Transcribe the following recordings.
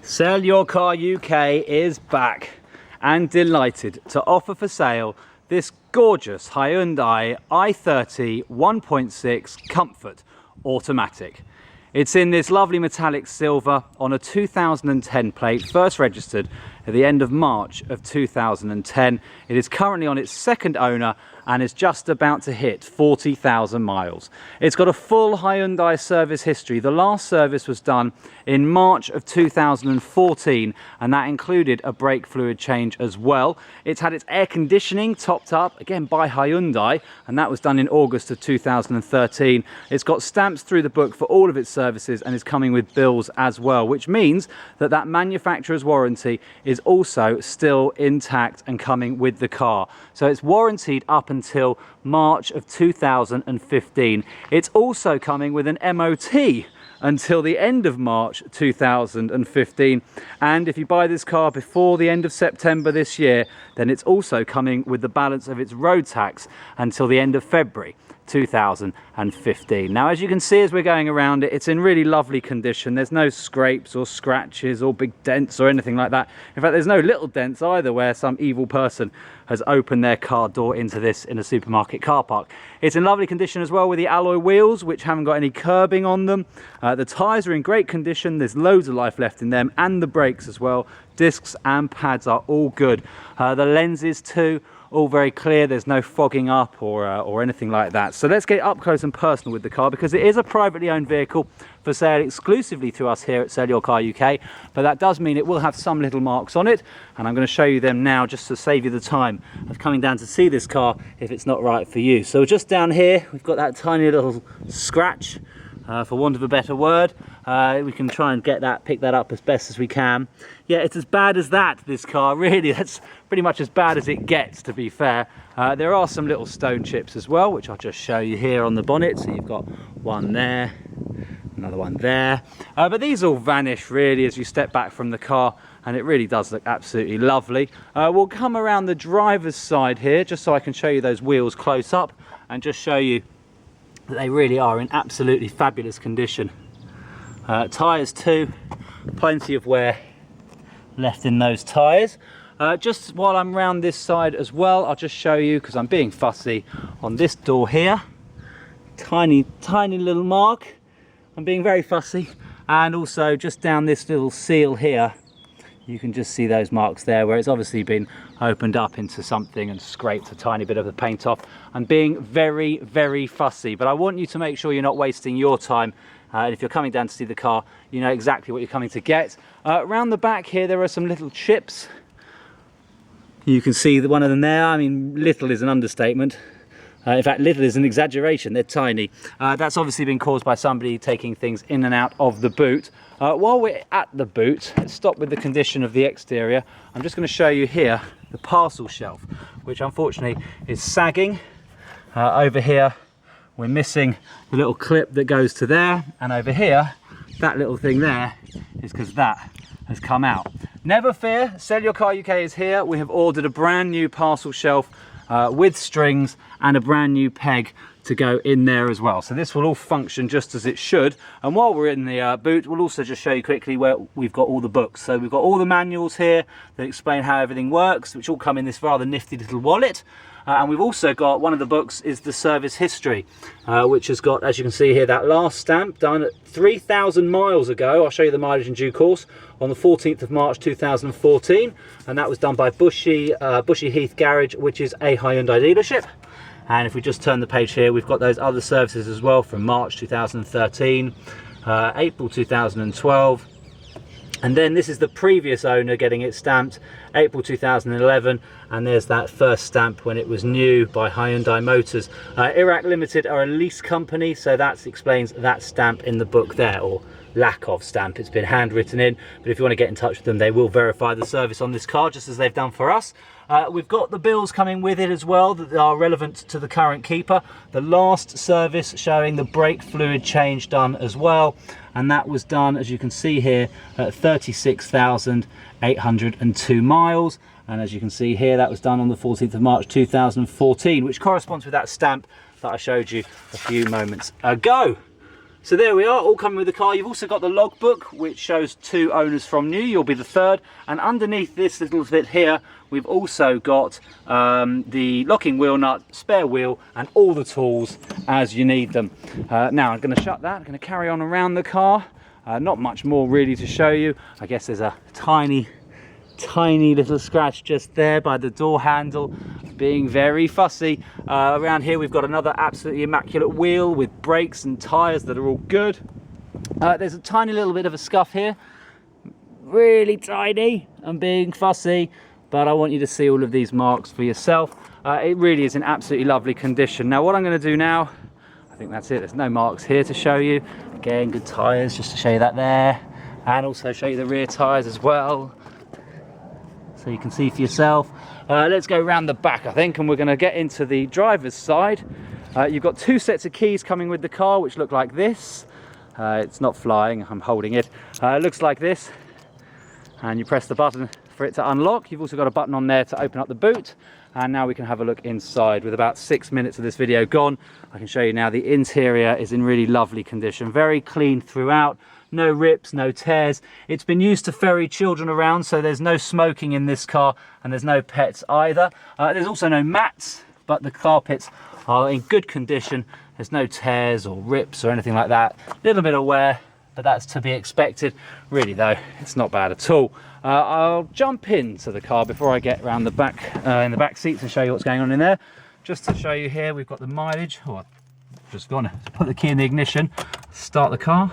Sell Your Car UK is back and delighted to offer for sale this gorgeous Hyundai i30 1.6 Comfort automatic. It's in this lovely metallic silver on a 2010 plate, first registered at the end of March of 2010. It is currently on its second owner and is just about to hit 40,000 miles. It's got a full Hyundai service history. The last service was done in March of 2014 and that included a brake fluid change as well. It's had its air conditioning topped up, again by Hyundai, and that was done in August of 2013. It's got stamps through the book for all of its services and is coming with bills as well, which means that that manufacturer's warranty is also still intact and coming with the car. So it's warranted up until March of 2015. It's also coming with an MOT until the end of March 2015, and if you buy this car before the end of September this year, then it's also coming with the balance of its road tax until the end of February 2015. Now, as you can see as we're going around it, it's in really lovely condition. There's no scrapes or scratches or big dents or anything like that. In fact, there's no little dents either where some evil person has opened their car door into this in a supermarket car park. It's in lovely condition as well with the alloy wheels, which haven't got any curbing on them. The tyres are in great condition. There's loads of life left in them, and the brakes as well. Discs and pads are all good. The lenses too, all very clear. There's no fogging up or anything like that. So let's get up close and personal with the car, because it is a privately owned vehicle for sale exclusively through us here at Sell Your Car UK, but that does mean it will have some little marks on it, and I'm going to show you them now just to save you the time of coming down to see this car if it's not right for you. So just down here we've got that tiny little scratch, for want of a better word. We can try and pick that up as best as we can. Yeah, it's as bad as that, this car, really. That's pretty much as bad as it gets, to be fair. There are some little stone chips as well, which I'll just show you here on the bonnet. So you've got one there, another one there. But these all vanish really as you step back from the car, and it really does look absolutely lovely. We'll come around the driver's side here just so I can show you those wheels close up and just show you that they really are in absolutely fabulous condition. Tyres too, plenty of wear left in those tyres. Just while I'm around this side as well, I'll just show you, because I'm being fussy, on this door here, tiny little mark. I'm being very fussy. And also just down this little seal here, you can just see those marks there where it's obviously been opened up into something and scraped a tiny bit of the paint off. I'm being very fussy, but I want you to make sure you're not wasting your time. And if you're coming down to see the car, you know exactly what you're coming to get. Around the back here, there are some little chips. You can see one of them there. I mean, little is an understatement. In fact, little is an exaggeration. They're tiny. That's obviously been caused by somebody taking things in and out of the boot. While we're at the boot, let's stop with the condition of the exterior. I'm just going to show you here the parcel shelf, which unfortunately is sagging. Over here, we're missing the little clip that goes to there, and over here, that little thing there is because that has come out. Never fear, Sell Your Car UK is here. We have ordered a brand new parcel shelf with strings and a brand new peg to go in there as well. So this will all function just as it should. And while we're in the boot, we'll also just show you quickly where we've got all the books. So we've got all the manuals here that explain how everything works, which all come in this rather nifty little wallet. And we've also got, one of the books is the service history, which has got, as you can see here, that last stamp done at 3,000 miles ago. I'll show you the mileage in due course, on the 14th of March 2014. And that was done by Bushy Heath Garage, which is a Hyundai dealership. And if we just turn the page here, we've got those other services as well from March 2013, April 2012. And then this is the previous owner getting it stamped, April 2011, and there's that first stamp when it was new by Hyundai Motors. Iraq Limited are a lease company, so that explains that stamp in the book there, or lack of stamp. It's been handwritten in, but if you want to get in touch with them, they will verify the service on this car, just as they've done for us. We've got the bills coming with it as well that are relevant to the current keeper. The last service showing the brake fluid change done as well, and that was done, as you can see here, at 36,802 miles. And as you can see here, that was done on the 14th of March 2014, which corresponds with that stamp that I showed you a few moments ago. So there we are, all coming with the car. You've also got the logbook, which shows 2 owners from new. You'll be the 3rd. And underneath this little bit here, we've also got the locking wheel nut, spare wheel, and all the tools as you need them. Now I'm going to shut that. I'm going to carry on around the car. Not much more really to show you. I guess there's a tiny little scratch just there by the door handle, being very fussy. Around here we've got another absolutely immaculate wheel with brakes and tyres that are all good. There's a tiny little bit of a scuff here, really tiny. I'm being fussy, but I want you to see all of these marks for yourself. It really is in absolutely lovely condition. Now what I'm going to do now, I think that's it, there's no marks here to show you. Again, good tyres, just to show you that there, and also show you the rear tyres as well, so you can see for yourself. Let's go around the back, I think, and we're going to get into the driver's side. You've got 2 sets of keys coming with the car, which look like this. It's not flying, I'm holding it. It looks like this, and you press the button for it to unlock. You've also got a button on there to open up the boot, and now we can have a look inside. With about 6 minutes of this video gone, I can show you now the interior is in really lovely condition, very clean throughout. No rips, no tears. It's been used to ferry children around, so there's no smoking in this car, and there's no pets either. There's also no mats, but the carpets are in good condition. There's no tears or rips or anything like that. A little bit of wear, but that's to be expected. Really though, it's not bad at all. I'll jump into the car before I get around the back, in the back seats, and show you what's going on in there. Just to show you here, we've got the mileage. Oh, I've just gone to put the key in the ignition, start the car.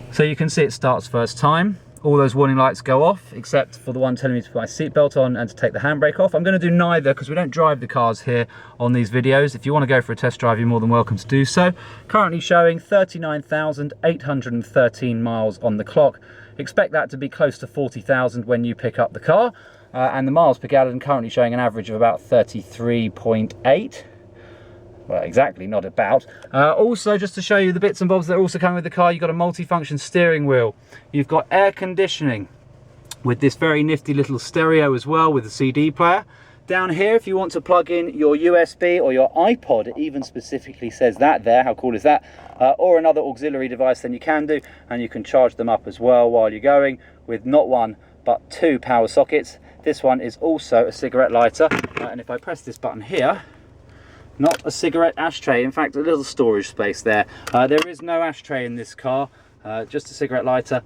So you can see it starts first time. All those warning lights go off, except for the one telling me to put my seatbelt on and to take the handbrake off. I'm going to do neither because we don't drive the cars here on these videos. If you want to go for a test drive, you're more than welcome to do so. Currently showing 39,813 miles on the clock. Expect that to be close to 40,000 when you pick up the car. And the miles per gallon currently showing an average of about 33.8. Well, exactly, not about. Also, just to show you the bits and bobs that are also coming with the car, you've got a multi-function steering wheel. You've got air conditioning with this very nifty little stereo as well, with a CD player. Down here, if you want to plug in your USB or your iPod, it even specifically says that there, how cool is that? Or another auxiliary device, then you can do, and you can charge them up as well while you're going with not 1 but 2 power sockets. This one is also a cigarette lighter, and if I press this button here, not a cigarette ashtray, in fact a little storage space there. There is no ashtray in this car, just a cigarette lighter.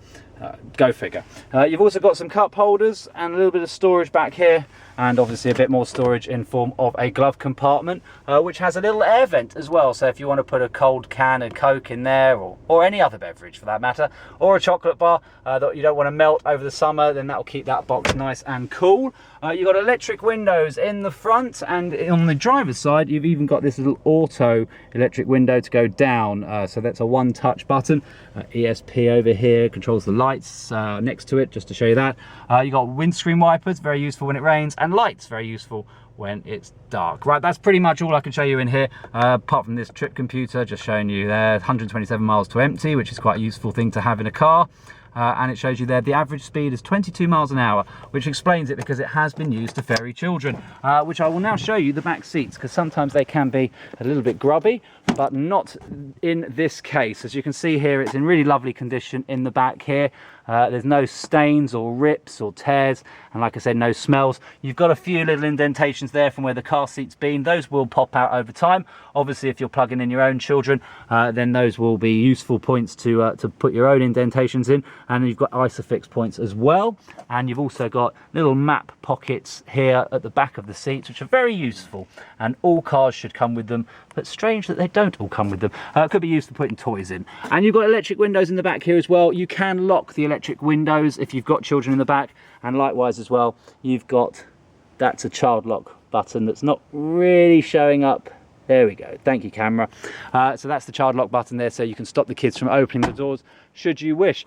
Go figure. You've also got some cup holders and a little bit of storage back here, and obviously a bit more storage in form of a glove compartment, which has a little air vent as well. So if you want to put a cold can of Coke in there, or any other beverage for that matter, or a chocolate bar that you don't want to melt over the summer, then that will keep that box nice and cool. You've got electric windows in the front, and on the driver's side you've even got this little auto electric window to go down, so that's a one-touch button. ESP over here controls the lights next to it, just to show you that. You've got windscreen wipers, very useful when it rains, and lights, very useful when it's dark. Right, that's pretty much all I can show you in here, apart from this trip computer, just showing you there 127 miles to empty, which is quite a useful thing to have in a car. And it shows you there the average speed is 22 miles an hour, which explains it because it has been used to ferry children, which I will now show you the back seats, because sometimes they can be a little bit grubby, but not in this case. As you can see here, it's in really lovely condition in the back here. There's no stains or rips or tears, and like I said, no smells. You've got a few little indentations there from where the car seat's been. Those will pop out over time. Obviously, if you're plugging in your own children, then those will be useful points to put your own indentations in. And you've got ISOFIX points as well. And you've also got little map pockets here at the back of the seats, which are very useful. And all cars should come with them, but strange that they don't all come with them. It could be used for putting toys in. And you've got electric windows in the back here as well. You can lock the electric windows if you've got children in the back, and likewise as well, you've got, that's a child lock button that's not really showing up. There we go, thank you camera. So that's the child lock button there, so you can stop the kids from opening the doors should you wish.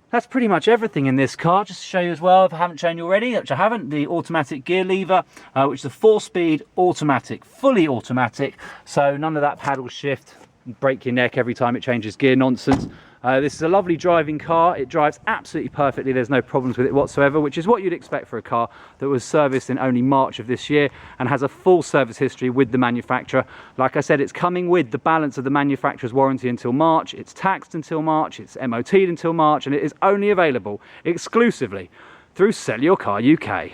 That's pretty much everything in this car. Just to show you as well, if I haven't shown you already, which I haven't, the automatic gear lever, which is a 4-speed automatic, fully automatic, so none of that paddle shift, break your neck every time it changes gear nonsense. This is a lovely driving car. It drives absolutely perfectly. There's no problems with it whatsoever, which is what you'd expect for a car that was serviced in only March of this year and has a full service history with the manufacturer. Like I said, it's coming with the balance of the manufacturer's warranty until March. It's taxed until March. It's MOT'd until March, and it is only available exclusively through SellYourCarUK.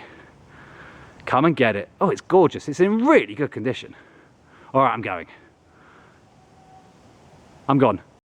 Come and get it. Oh, it's gorgeous. It's in really good condition. All right, I'm going. I'm gone.